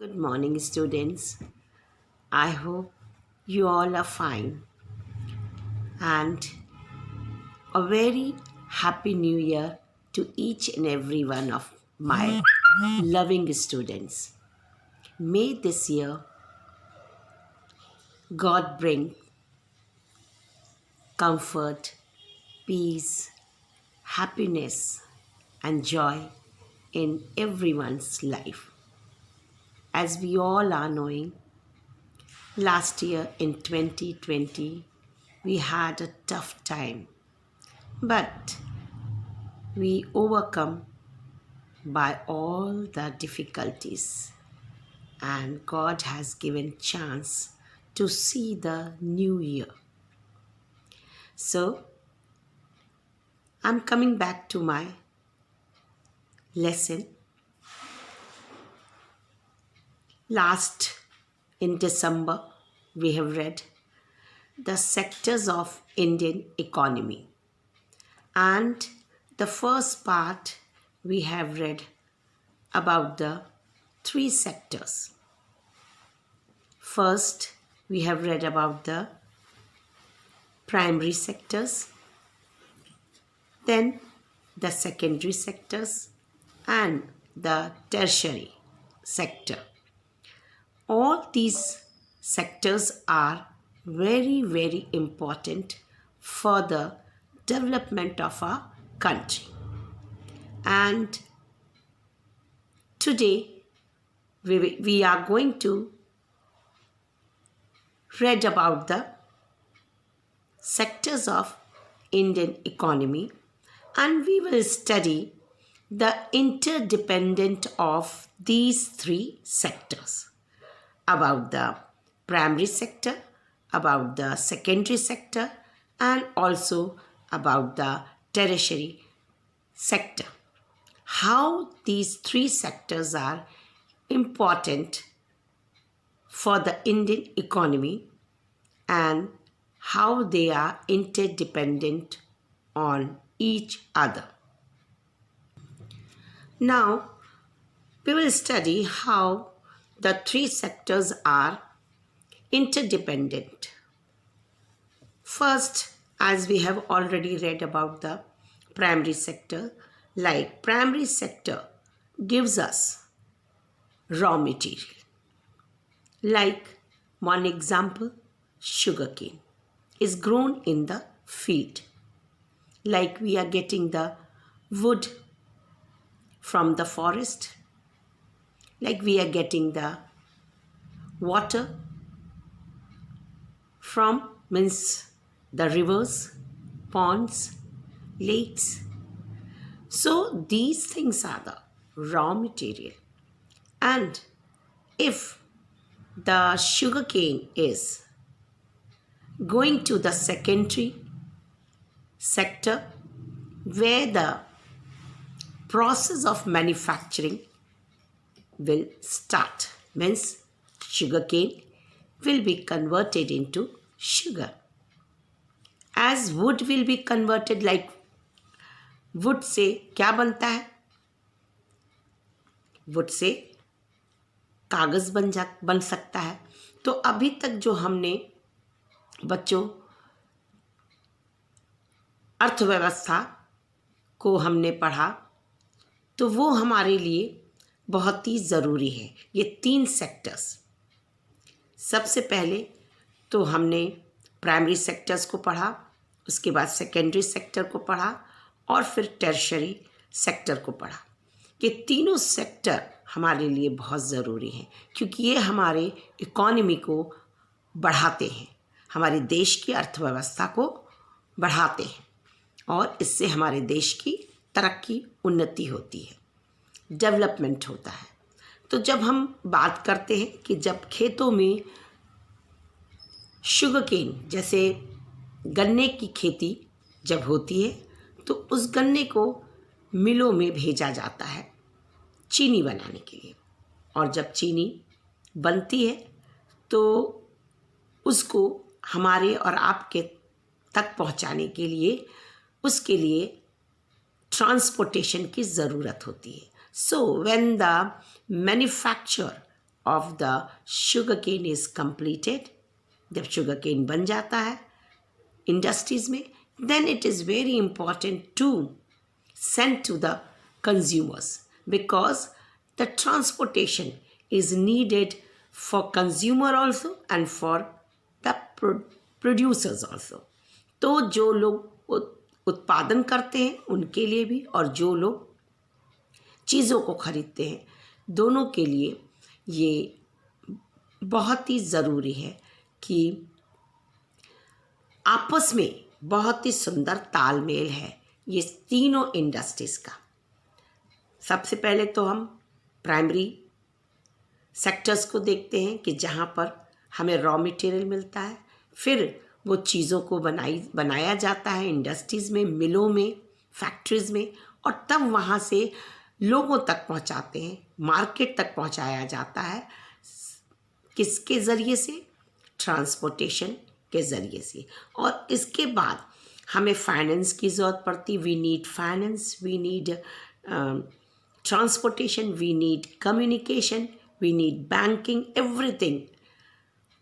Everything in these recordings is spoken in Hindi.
Good morning, students. I hope you all are fine and a very happy new year to each and every one of my loving students. May this year God bring comfort, peace, happiness, and joy in everyone's life. As we all are knowing, last year in 2020, we had a tough time, but we overcome by all the difficulties, and God has given chance to see the new year. So I'm coming back to my lesson. Last in December we have read the sectors of Indian economy, and the first part we have read about the three sectors. First, we have read about the primary sectors, then the secondary sectors, and the tertiary sector. All these sectors are very, very important for the development of our country. And today, we are going to read about the sectors of Indian economy, and we will study the interdependent of these three sectors, about the primary sector, about the secondary sector, and also about the tertiary sector. How these three sectors are important for the Indian economy and how they are interdependent on each other. Now, we will study how the three sectors are interdependent. First, as we have already read about the primary sector, like primary sector gives us raw material. Like one example, sugarcane is grown in the field. Like we are getting the wood from the forest, like we are getting the water from the rivers, ponds, lakes. So these things are the raw material. And if the sugarcane is going to the secondary sector, where the process of manufacturing will start, means sugarcane will be converted into sugar. As wood will be converted, like wood से क्या बनता है? wood से कागज बन सकता है. तो अभी तक जो हमने बच्चों अर्थव्यवस्था को हमने पढ़ा, तो वो हमारे लिए बहुत ही ज़रूरी है. ये तीन सेक्टर्स, सबसे पहले तो हमने प्राइमरी सेक्टर्स को पढ़ा, उसके बाद सेकेंडरी सेक्टर को पढ़ा और फिर टर्शरी सेक्टर को पढ़ा. ये तीनों सेक्टर हमारे लिए बहुत ज़रूरी हैं, क्योंकि ये हमारे इकोनॉमी को बढ़ाते हैं, हमारे देश की अर्थव्यवस्था को बढ़ाते हैं, और इससे हमारे देश की तरक्की, उन्नति होती है, डेवलपमेंट होता है. तो जब हम बात करते हैं कि जब खेतों में शुगरकेन, जैसे गन्ने की खेती जब होती है, तो उस गन्ने को मिलों में भेजा जाता है चीनी बनाने के लिए. और जब चीनी बनती है तो उसको हमारे और आपके तक पहुंचाने के लिए, उसके लिए ट्रांसपोर्टेशन की ज़रूरत होती है. So when the manufacture of the sugar cane is completed, जब शुगर केन बन जाता है इंडस्ट्रीज़ में, then it is very important to send to the consumers because the transportation is needed for consumer also and for the producers also. तो जो लोग उत्पादन करते हैं उनके लिए भी और जो लोग चीज़ों को खरीदते हैं दोनों के लिए ये बहुत ही ज़रूरी है कि आपस में बहुत ही सुंदर तालमेल है ये तीनों इंडस्ट्रीज़ का। सबसे पहले तो हम प्राइमरी सेक्टर्स को देखते हैं कि जहाँ पर हमें रॉ मटेरियल मिलता है, फिर वो चीज़ों को बनाया जाता है इंडस्ट्रीज़ में, मिलों में, फैक्ट्रीज़ में, और तब वहाँ से लोगों तक पहुँचाते हैं, मार्केट तक पहुँचाया जाता है। किसके ज़रिए से? ट्रांसपोर्टेशन के ज़रिए से। और इसके बाद हमें फाइनेंस की ज़रूरत पड़ती। We need finance, we need transportation, we need communication, we need banking, everything,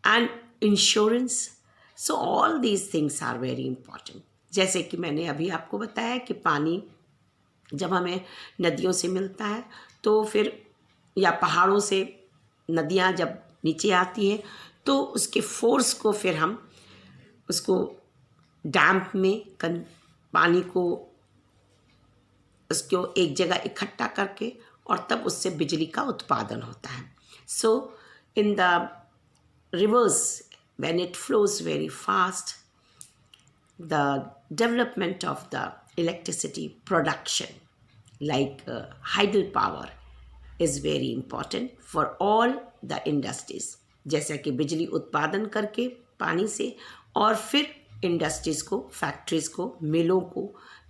and insurance. So all these things are very important. जैसे कि मैंने अभी आपको बताया कि पानी जब हमें नदियों से मिलता है तो फिर या पहाड़ों से नदियाँ जब नीचे आती हैं तो उसके फोर्स को फिर हम उसको डैम में पानी को उसको एक जगह इकट्ठा करके और तब उससे बिजली का उत्पादन होता है। So in the rivers when it flows very fast, the development of the electricity production like hydel power is very important for all the industries। जैसा कि बिजली उत्पादन करके पानी से और फिर इंडस्ट्रीज़ को, फैक्ट्रीज़ को, मिलों को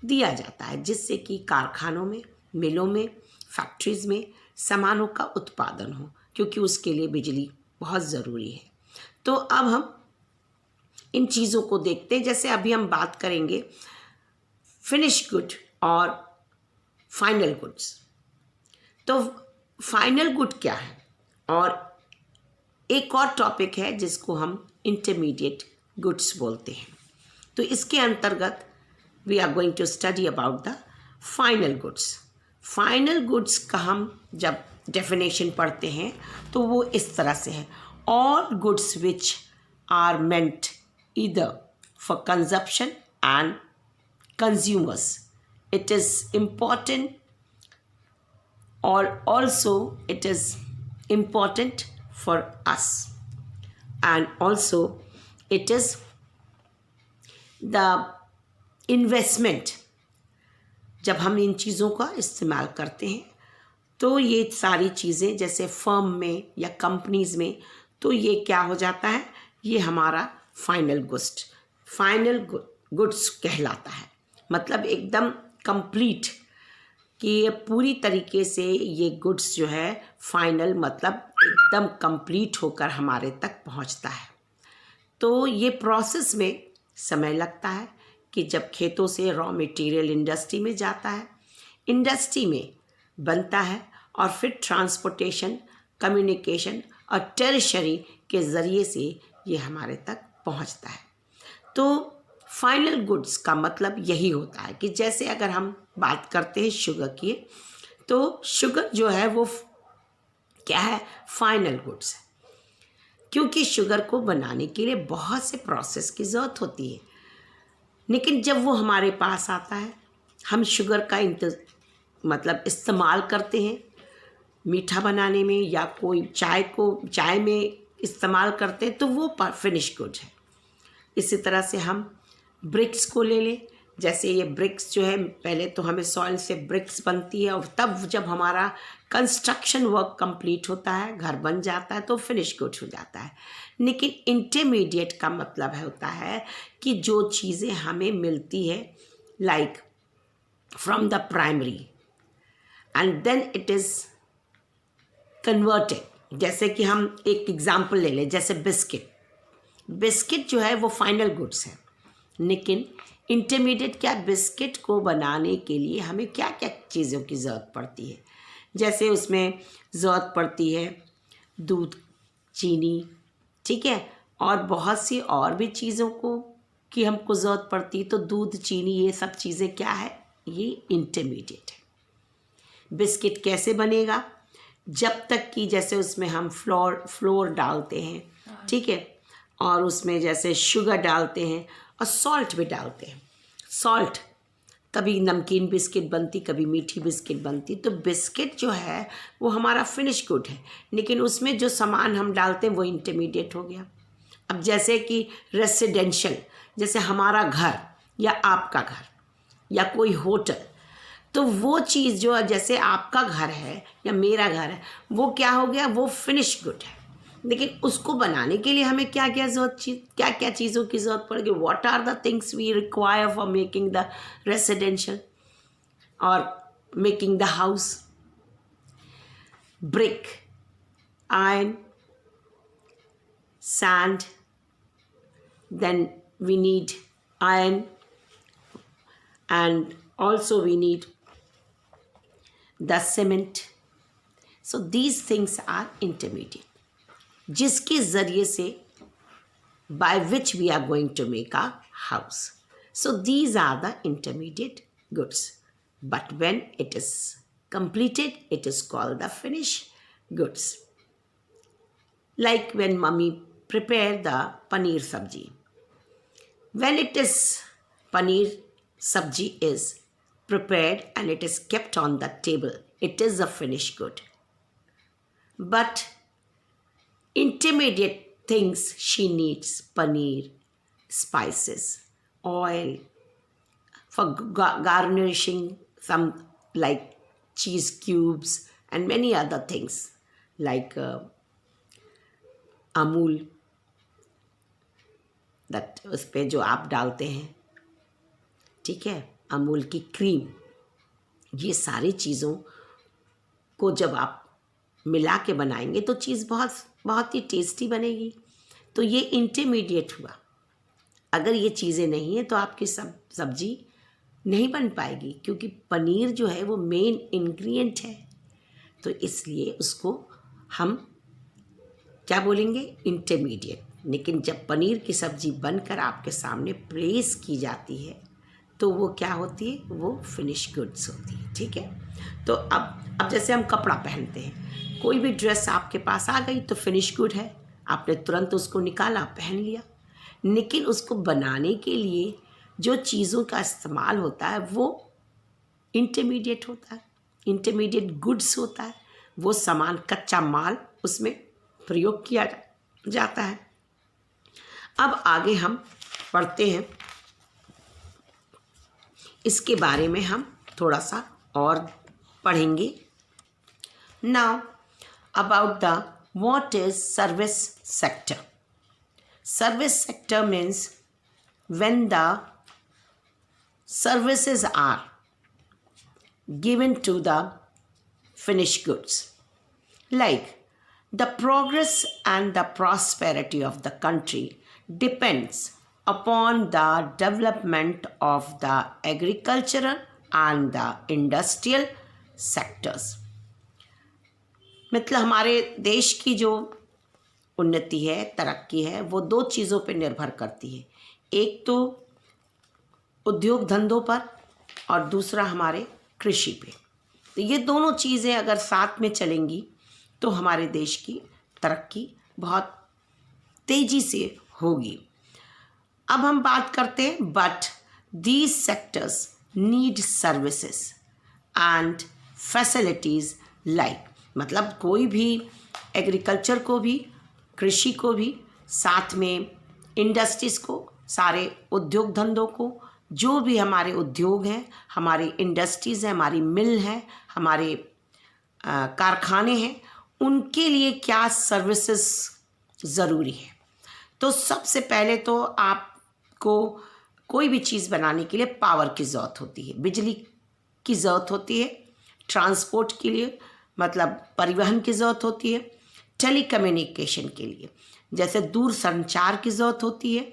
दिया जाता है जिससे कि कारखानों में, मिलों में, फैक्ट्रीज़ में सामानों का उत्पादन हो, क्योंकि उसके लिए बिजली बहुत ज़रूरी है। तो अब हम इन चीज़ों को देखते हैं। जैसे अभी हम बात करेंगे फिनिश गुड और फाइनल गुड्स। तो फाइनल गुड क्या है? और एक और टॉपिक है जिसको हम इंटरमीडिएट गुड्स बोलते हैं। तो इसके अंतर्गत we are going to study about the final goods. Final goods का हम जब डेफिनेशन पढ़ते हैं तो वो इस तरह से है: all goods which are meant either for consumption and consumers. It is important, or also it is important for us, and also it is the investment। जब हम इन चीज़ों का इस्तेमाल करते हैं तो ये सारी चीज़ें जैसे फर्म में या कंपनीज़ में, तो ये क्या हो जाता है, ये हमारा फाइनल गुड्स कहलाता है। मतलब एकदम कंप्लीट कि ये पूरी तरीके से ये गुड्स जो है फाइनल मतलब एकदम कंप्लीट होकर हमारे तक पहुंचता है। तो ये प्रोसेस में समय लगता है कि जब खेतों से रॉ मटेरियल इंडस्ट्री में जाता है, इंडस्ट्री में बनता है और फिर ट्रांसपोर्टेशन, कम्युनिकेशन और टेरिशरी के ज़रिए से ये हमारे तक पहुंचता है। तो फाइनल गुड्स का मतलब यही होता है कि जैसे अगर हम बात करते हैं शुगर की, तो शुगर जो है वो क्या है, फाइनल गुड्स है। क्योंकि शुगर को बनाने के लिए बहुत से प्रोसेस की ज़रूरत होती है, लेकिन जब वो हमारे पास आता है, हम शुगर का मतलब इस्तेमाल करते हैं मीठा बनाने में या कोई चाय में इस्तेमाल करते हैं, तो वो फिनिश गुड है। इसी तरह से हम ब्रिक्स को ले लें। जैसे ये ब्रिक्स जो है, पहले तो हमें सॉइल से ब्रिक्स बनती है और तब जब हमारा कंस्ट्रक्शन वर्क कंप्लीट होता है, घर बन जाता है, तो फिनिश गुड हो जाता है। लेकिन इंटरमीडिएट का मतलब होता है कि जो चीज़ें हमें मिलती है like from the primary and then it is converted. जैसे कि हम एक एग्जांपल ले लें, जैसे बिस्किट जो है वो फाइनल गुड्स है, लेकिन इंटरमीडिएट क्या, बिस्किट को बनाने के लिए हमें क्या क्या चीज़ों की ज़रूरत पड़ती है। जैसे उसमें ज़रूरत पड़ती है दूध, चीनी, ठीक है, और बहुत सी और भी चीज़ों को की हमको ज़रूरत पड़ती है। तो दूध, चीनी, ये सब चीज़ें क्या है, ये इंटरमीडिएट है। बिस्किट कैसे बनेगा, जब तक कि जैसे उसमें हम फ्लोर डालते हैं, ठीक है, और उसमें जैसे शुगर डालते हैं और सॉल्ट भी डालते हैं। सॉल्ट, कभी नमकीन बिस्किट बनती, कभी मीठी बिस्किट बनती। तो बिस्किट जो है वो हमारा फिनिश गुड है, लेकिन उसमें जो सामान हम डालते हैं वो इंटरमीडिएट हो गया। अब जैसे कि रेसिडेंशियल, जैसे हमारा घर या आपका घर या कोई होटल, तो वो चीज़ जो जैसे आपका घर है या मेरा घर है, वो क्या हो गया, वो फिनिश गुड है। लेकिन उसको बनाने के लिए हमें क्या क्या क्या क्या चीज़ों की ज़रूरत पड़ेगी। What are the things we require for making the residential और making the house? Brick, iron, sand, then we need iron, and also we need the cement. So these things are intermediate, जिसके ज़रिए से by which we are going to make a house. So these are the intermediate goods, but when it is completed, it is called the finished goods. Like when mummy prepare the paneer sabji. When it is paneer sabji is prepared and it is kept on the table, it is a finished good. But intermediate things she needs: paneer, spices, oil, for garnishing some like cheese cubes and many other things like Amul, that उस पर जो आप डालते हैं, ठीक है, अमूल की क्रीम, ये सारी चीज़ों को जब आप मिला के बनाएंगे तो चीज़ बहुत बहुत ही टेस्टी बनेगी। तो ये इंटरमीडिएट हुआ। अगर ये चीज़ें नहीं है तो आपकी सब्जी नहीं बन पाएगी, क्योंकि पनीर जो है वो मेन इंग्रेडिएंट है। तो इसलिए उसको हम क्या बोलेंगे, इंटरमीडिएट। लेकिन जब पनीर की सब्ज़ी बनकर आपके सामने प्लेस की जाती है तो वो क्या होती है, वो फिनिश गुड्स होती है, ठीक है। तो अब जैसे हम कपड़ा पहनते हैं, कोई भी ड्रेस आपके पास आ गई तो फिनिश गुड है, आपने तुरंत उसको निकाला, पहन लिया। लेकिन उसको बनाने के लिए जो चीज़ों का इस्तेमाल होता है वो इंटरमीडिएट होता है, इंटरमीडिएट गुड्स होता है। वो सामान, कच्चा माल उसमें प्रयोग किया जाता है। अब आगे हम पढ़ते हैं, इसके बारे में हम थोड़ा सा और पढ़ेंगे। Now about the what is service sector. Service sector means when the services are given to the finish goods, like the progress and the prosperity of the country depends upon the development of the agricultural and the industrial sectors. मतलब हमारे देश की जो उन्नति है, तरक्की है, वो दो चीज़ों पर निर्भर करती है। एक तो उद्योग धंधों पर और दूसरा हमारे कृषि पे। तो ये दोनों चीज़ें अगर साथ में चलेंगी तो हमारे देश की तरक्की बहुत तेज़ी से होगी। अब हम बात करते हैं, but these sectors need services and facilities like, मतलब कोई भी एग्रीकल्चर को भी, कृषि को भी, साथ में इंडस्ट्रीज़ को, सारे उद्योग धंधों को, जो भी हमारे उद्योग हैं, हमारी इंडस्ट्रीज़ हैं, हमारी मिल हैं, हमारे कारखाने हैं, उनके लिए क्या सर्विसेज ज़रूरी है। तो सबसे पहले तो आपको कोई भी चीज़ बनाने के लिए पावर की ज़रूरत होती है, बिजली की ज़रूरत होती है, ट्रांसपोर्ट के लिए मतलब परिवहन की ज़रूरत होती है, टेलीकम्युनिकेशन के लिए जैसे दूर संचार की ज़रूरत होती है।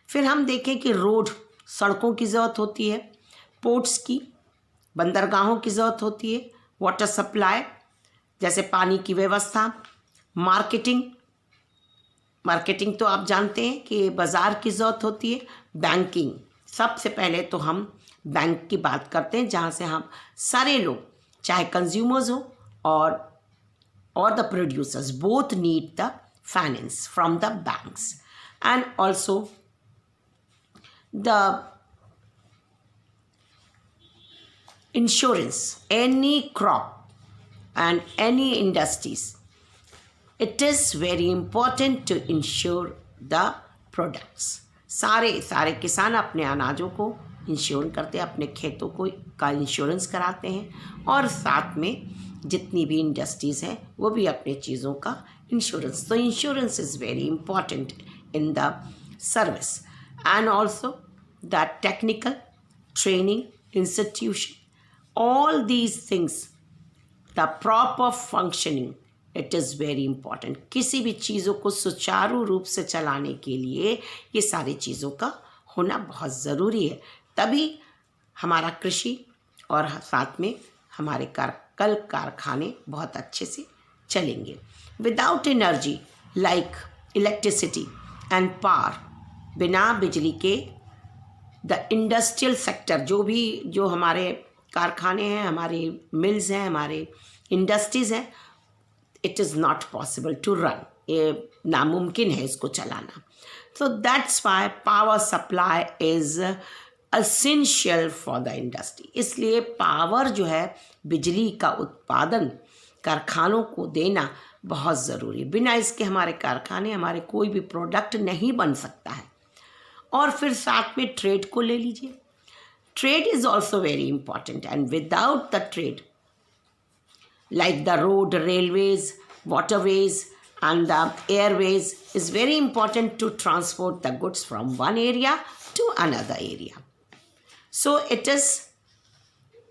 फिर हम देखें कि रोड, सड़कों की ज़रूरत होती है, पोर्ट्स की, बंदरगाहों की ज़रूरत होती है, वाटर सप्लाई जैसे पानी की व्यवस्था, मार्केटिंग, मार्केटिंग तो आप जानते हैं कि बाज़ार की ज़रूरत होती है। बैंकिंग, सबसे पहले तो हम बैंक की बात करते हैं जहाँ से हम सारे लोग, चाहे कंज्यूमर्स हो और the producers, both need the finance from the banks. And also the insurance, any crop and any industries, it is very important to insure the products. सारे किसान अपने अनाजों को इंश्योर करते हैं, अपने खेतों को का इंश्योरेंस कराते हैं, और साथ में जितनी भी इंडस्ट्रीज़ हैं वो भी अपने चीज़ों का इंश्योरेंस। तो insurance is very important in the service. And also the technical training institution, all these things, the proper functioning, it is very important. किसी भी चीज़ों को सुचारू रूप से चलाने के लिए ये सारी चीज़ों का होना बहुत ज़रूरी है, तभी हमारा कृषि और साथ में हमारे कल कारखाने बहुत अच्छे से चलेंगे। Without energy like electricity and power, बिना बिजली के द इंडस्ट्रियल सेक्टर, जो हमारे कारखाने हैं, हमारे मिल्स हैं, हमारे इंडस्ट्रीज़ हैं, it is not possible to run, ये नामुमकिन है इसको चलाना। So that's why power supply is essential for the industry. इसलिए पावर जो है, बिजली का उत्पादन कारखानों को देना बहुत ज़रूरी है। बिना इसके हमारे कारखाने, हमारे कोई भी प्रोडक्ट नहीं बन सकता है। और फिर साथ में ट्रेड को ले लीजिए। Trade is also very important, and without the trade, like the road, railways, waterways and the airways, is very important to transport the goods from one area to another area. So it is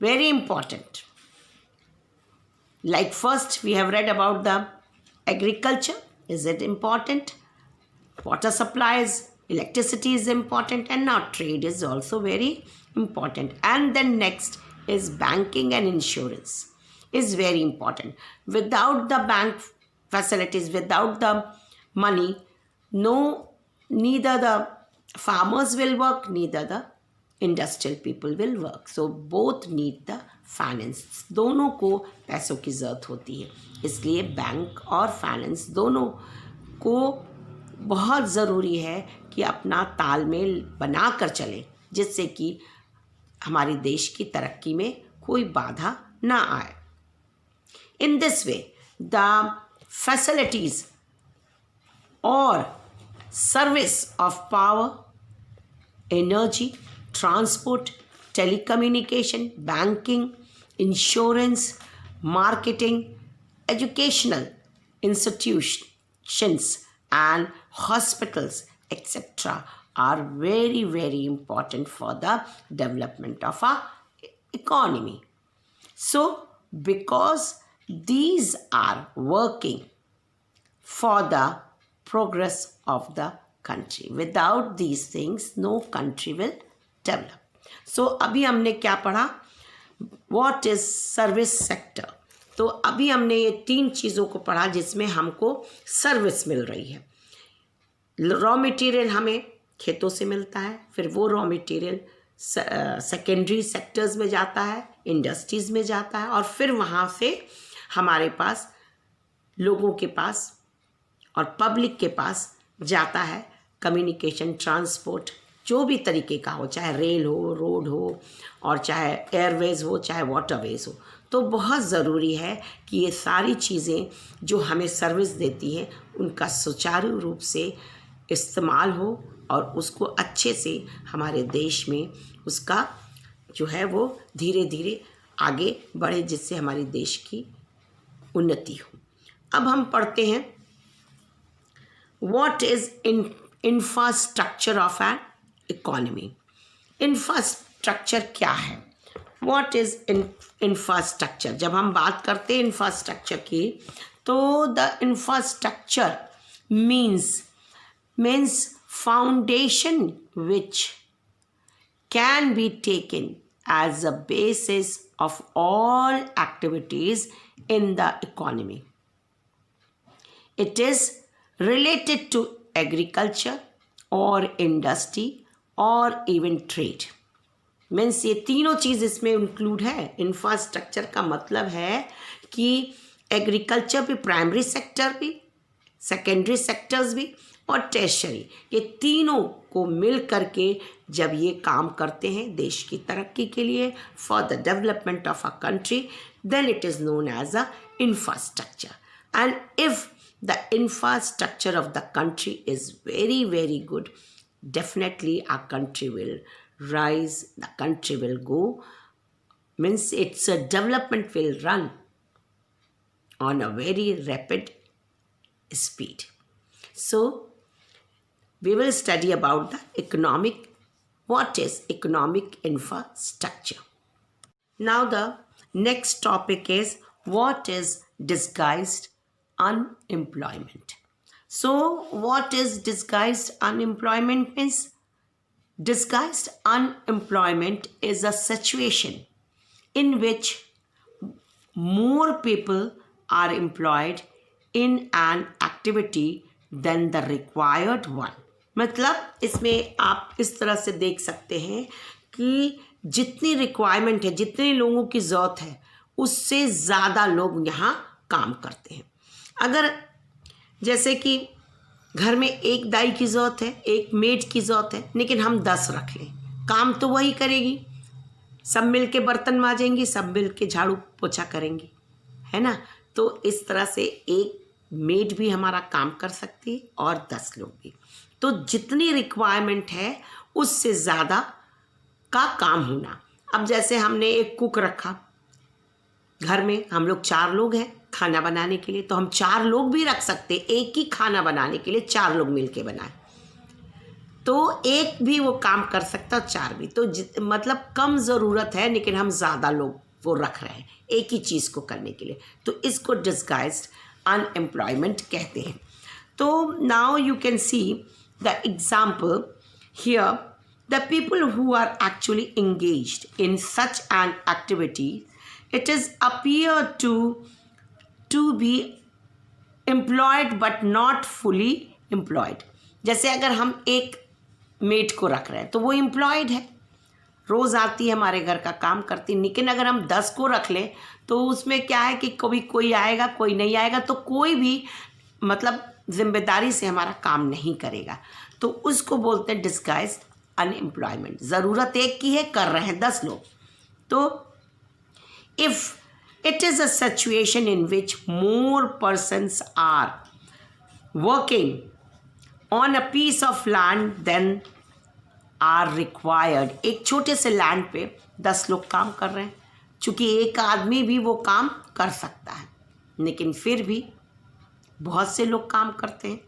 very important. Like first we have read about the agriculture. Is it important? Water supplies, electricity is important, and now trade is also very important. And then next is banking and insurance is very important. Without the bank facilities, without the money, neither the farmers will work, neither the industrial people will work. So both need the finance. दोनों को पैसों की ज़रूरत होती है, इसलिए बैंक और फाइनेंस दोनों को बहुत ज़रूरी है कि अपना तालमेल बना कर चलें, जिससे कि हमारे देश की तरक्की में कोई बाधा ना आए। In this way the facilities और service of power, energy, transport, telecommunication, banking, insurance, marketing, educational institutions and hospitals, etc. are very, very important for the development of our economy. So, because these are working for the progress of the country. Without these things, no country will develop. So, अभी हमने क्या पढ़ा? What is service sector? तो अभी हमने ये 3 चीज़ों को पढ़ा जिसमें हमको सर्विस मिल रही है। रॉ मटेरियल हमें खेतों से मिलता है, फिर वो रॉ मटेरियल सेकेंडरी सेक्टर्स में जाता है, इंडस्ट्रीज़ में जाता है, और फिर वहाँ से हमारे पास लोगों के पास और पब्लिक के पास जाता है। कम्युनिकेशन, ट्रांसपोर्ट जो भी तरीके का हो, चाहे रेल हो, रोड हो, और चाहे एयरवेज हो, चाहे वाटरवेज हो, तो बहुत ज़रूरी है कि ये सारी चीज़ें जो हमें सर्विस देती हैं उनका सुचारू रूप से इस्तेमाल हो और उसको अच्छे से हमारे देश में उसका जो है वो धीरे धीरे आगे बढ़े, जिससे हमारे देश की उन्नति हो। अब हम पढ़ते हैं what is infrastructure of an economy. Infrastructure क्या है? What is infrastructure? जब हम बात करते हैं इंफ्रास्ट्रक्चर की, तो the infrastructure means foundation which can be taken as a basis of all activities in the economy. It is related to agriculture or industry or even trade. Means ये तीनों चीज़ इसमें इंक्लूड है। इंफ्रास्ट्रक्चर का मतलब है कि एग्रीकल्चर भी, प्राइमरी सेक्टर भी, सेकेंडरी सेक्टर्स भी और टर्शियरी, ये तीनों को मिल करके जब ये काम करते हैं देश की तरक्की के लिए, for the development of a country, then it is known as a infrastructure. And if the infrastructure of the country is very very good, definitely our country will rise, the country will go, means its development will run on a very rapid speed. So we will study about the economic, what is economic infrastructure. Now the next topic is what is disguised unemployment. So what is disguised unemployment means? Disguised unemployment is a situation in which more people are employed in an activity than the required one. मतलब इसमें आप इस तरह से देख सकते हैं कि जितनी रिक्वायरमेंट है, जितने लोगों की ज़रूरत है, उससे ज़्यादा लोग यहाँ काम करते हैं. अगर जैसे कि घर में एक दाई की ज़रूरत है, एक मेड की ज़रूरत है, लेकिन हम 10 रख लें, काम तो वही करेगी, सब मिल के बर्तन मांजेंगी, सब मिल के झाड़ू पोछा करेंगी, है ना. तो इस तरह से एक मेड भी हमारा काम कर सकती है और 10 लोग भी. तो जितनी रिक्वायरमेंट है उससे ज़्यादा का काम होना. अब जैसे हमने एक कुक रखा, घर में हम लोग 4 लोग हैं खाना बनाने के लिए, तो हम 4 लोग भी रख सकते. एक ही खाना बनाने के लिए 4 लोग मिलके बनाए तो एक भी वो काम कर सकता, 4 भी. तो मतलब कम ज़रूरत है लेकिन हम ज़्यादा लोग वो रख रहे हैं एक ही चीज़ को करने के लिए. तो इसको डिस्गाइज्ड अनएम्प्लॉयमेंट कहते हैं. तो now you can see the example here. The people who are actually engaged in such an activity, it is appear to be employed but not fully employed. जैसे अगर हम एक मेड को रख रहे हैं तो वो एम्प्लॉयड है, रोज़ आती है हमारे घर का काम करती. लेकिन अगर हम 10 को रख लें तो उसमें क्या है कि कभी कोई आएगा कोई नहीं आएगा, तो कोई भी मतलब जिम्मेदारी से हमारा काम नहीं करेगा. तो उसको बोलते हैं डिस्गाइज्ड अनएम्प्लॉयमेंट. ज़रूरत एक की है, कर रहे हैं 10 लोग. तो if it is a situation in which more persons are working on a piece of land than are required, एक छोटे से लैंड पे 10 लोग काम कर रहे हैं. चूँकि एक आदमी भी वो काम कर सकता है लेकिन फिर भी बहुत से लोग काम करते हैं,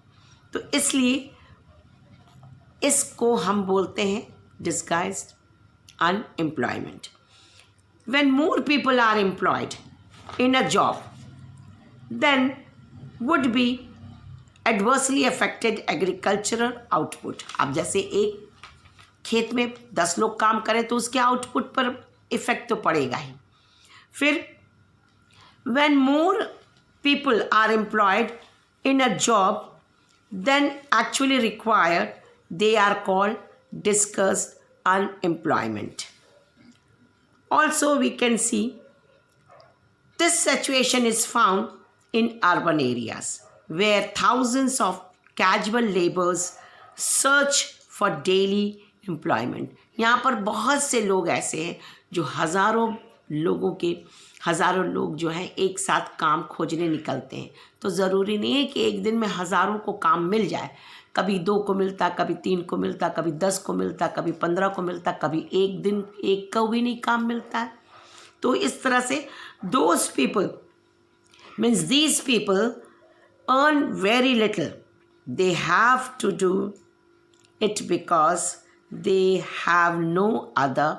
तो इसलिए इसको हम बोलते हैं disguised unemployment. When more people are employed in a job, then would be adversely affected agricultural output. अब जैसे एक खेत में 10 लोग काम करें तो उसके आउटपुट पर इफेक्ट तो पड़ेगा ही. फिर when more people are employed in a job then actually required, they are called discussed unemployment. Also we can see this situation is found in urban areas where thousands of casual laborers search for daily employment. यहाँ पर बहुत से लोग ऐसे हैं जो हज़ारों लोग जो हैं एक साथ काम खोजने निकलते हैं. तो ज़रूरी नहीं है कि एक दिन में हज़ारों को काम मिल जाए. कभी 2 को मिलता, कभी 3 को मिलता, कभी 10 को मिलता, कभी 15 को मिलता, कभी एक दिन एक को भी नहीं काम मिलता है. तो इस तरह से those people means these people earn very little. They have to do it because they have no other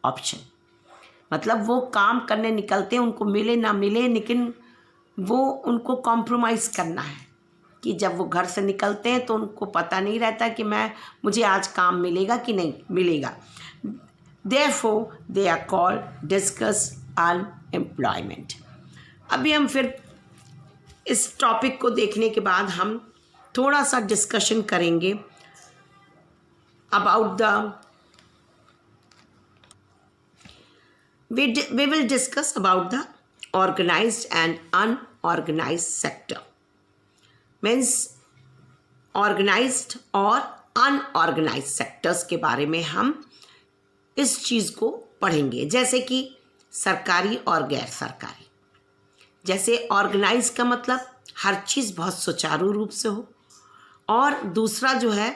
option. मतलब वो काम करने निकलते हैं, उनको मिले ना मिले लेकिन वो उनको कॉम्प्रोमाइज़ करना है कि जब वो घर से निकलते हैं तो उनको पता नहीं रहता कि मुझे आज काम मिलेगा कि नहीं मिलेगा. Therefore they are called discussed unemployment. अभी हम फिर इस टॉपिक को देखने के बाद हम थोड़ा सा डिस्कशन करेंगे about the we will discuss about the organized and unorganized sector. Means organized और unorganized sectors के बारे में हम इस चीज़ को पढ़ेंगे, जैसे कि सरकारी और गैर सरकारी। जैसे ऑर्गेनाइज का मतलब हर चीज़ बहुत सुचारू रूप से हो, और दूसरा जो है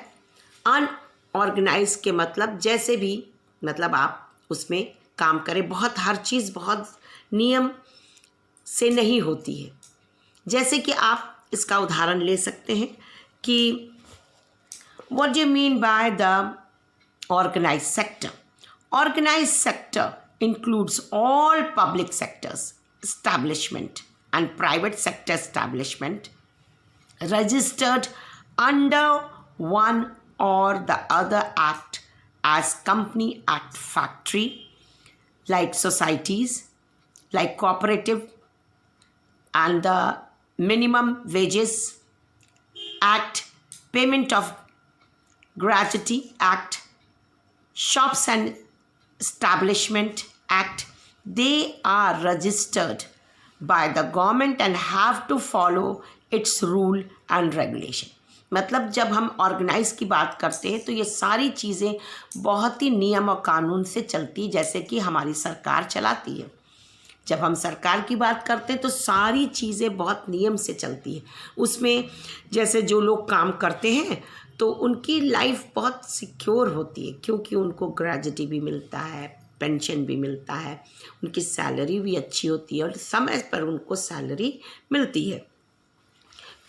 अनऑर्गेनाइज के मतलब जैसे भी मतलब आप उसमें काम करें, बहुत हर चीज़ बहुत नियम से नहीं होती है। जैसे कि आप इसका उदाहरण ले सकते हैं कि what do you mean by the organise sector. Organise sector includes all public sectors establishment and private sector establishment registered under one or the other act as Company Act Factory, like societies, like cooperative, and the Minimum Wages Act, Payment of Gratuity Act, Shops and Establishment Act. They are registered by the government and have to follow its rule and regulation. मतलब जब हम ऑर्गेनाइज की बात करते हैं तो ये सारी चीज़ें बहुत ही नियम और कानून से चलती, जैसे कि हमारी सरकार चलाती है। जब हम सरकार की बात करते हैं तो सारी चीज़ें बहुत नियम से चलती है। उसमें जैसे जो लोग काम करते हैं तो उनकी लाइफ बहुत सिक्योर होती है, क्योंकि उनको ग्रेजुटी भी मिलता है, पेंशन भी मिलता है, उनकी सैलरी भी अच्छी होती है और समय पर उनको सैलरी मिलती है।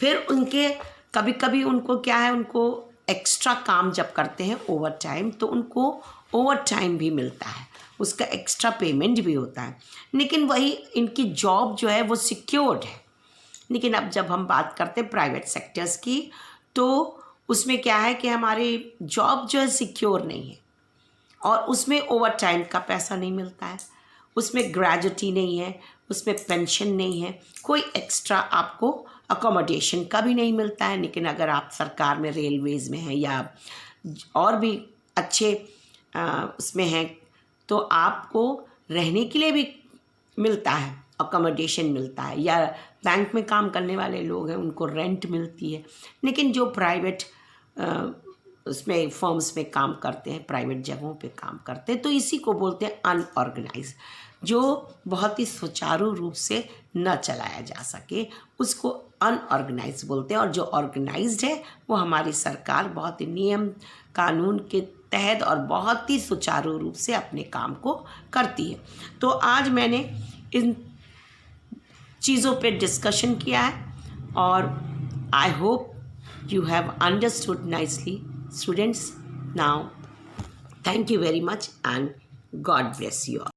फिर उनके कभी कभी उनको क्या है, उनको एक्स्ट्रा काम जब करते हैं ओवर टाइम, तो उनको ओवर टाइम भी मिलता है, उसका एक्स्ट्रा पेमेंट भी होता है। लेकिन वही इनकी जॉब जो है वो सिक्योर्ड है। लेकिन अब जब हम बात करते हैं प्राइवेट सेक्टर्स की, तो उसमें क्या है कि हमारी जॉब जो है सिक्योर नहीं है, और उसमें ओवर टाइम का पैसा नहीं मिलता है, उसमें ग्रेजुटी नहीं है, उसमें पेंशन नहीं है, कोई एक्स्ट्रा आपको अकोमोडेशन का भी नहीं मिलता है। लेकिन अगर आप सरकार में, रेलवेज़ में हैं या और भी अच्छे उसमें हैं, तो आपको रहने के लिए भी मिलता है, अकोमोडेशन मिलता है, या बैंक में काम करने वाले लोग हैं उनको रेंट मिलती है। लेकिन जो प्राइवेट उसमें फर्म्स में काम करते हैं, प्राइवेट जगहों पे काम करते हैं, तो इसी को बोलते हैं अनऑर्गेनाइज, जो बहुत ही सुचारू रूप से न चलाया जा सके, उसको अनऑर्गेनाइज बोलते हैं। और जो ऑर्गेनाइज्ड है वो हमारी सरकार बहुत ही नियम कानून के तहत और बहुत ही सुचारू रूप से अपने काम को करती है। तो आज मैंने इन चीज़ों पे डिस्कशन किया है, और I hope you have understood nicely, students. Now, thank you very much and God bless you all.